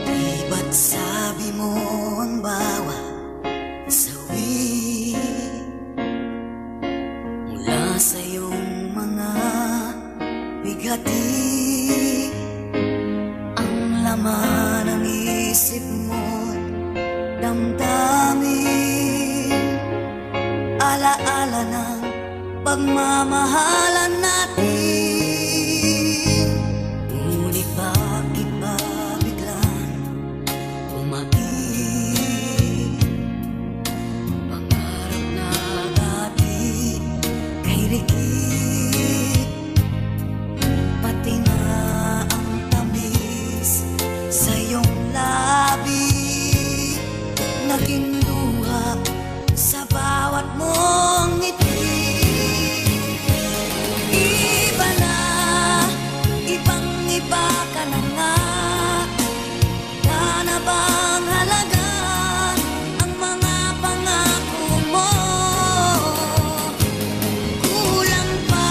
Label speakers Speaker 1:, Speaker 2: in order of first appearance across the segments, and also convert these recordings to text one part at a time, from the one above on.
Speaker 1: Di ba't sabi mo ang bawat sawi mula sa iyong mga bigati ang laman ng isip mo't damdamin, alaala ng pagmamahalan natin. Ngunit bakit ba biglang umaib? Pangarap na dati kay Rikit, pati na ang tamis sa iyong labi, naging luha sa bawat mong ngiti. Iba na, ibang-iba ka na nga. Wala na bang halaga ang mga pangako mo? Kulang pa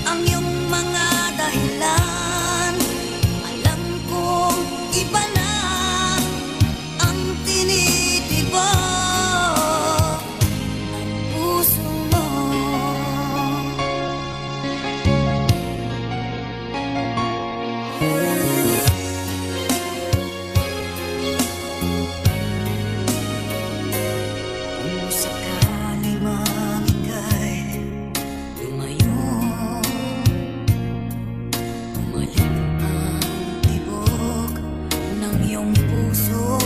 Speaker 1: ang iyong mga dahilan. Alam kong iba na ang tinitibok ng puso mo. Kung sakali mang ika'y lumayo, bumalik ang tibok ng iyong puso.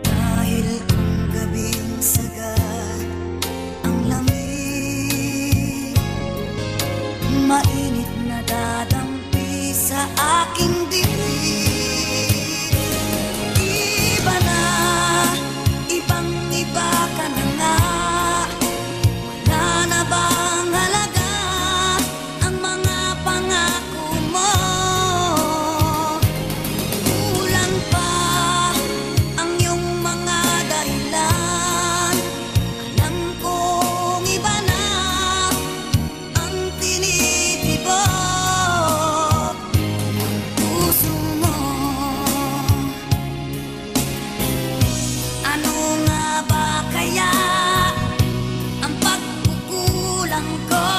Speaker 1: Dahil kung gabing sagad ang lamig, mainit na dadampi sa aking dibdib. Iba na, ibang-iba ka na nga. Wala na bang halaga ang mga pangako mo? Kulang pa ang iyong mga dahilan. Alam kong iba na ang tinitibok ng puso mo. Ano nga ba kaya ang pagkukulang ko?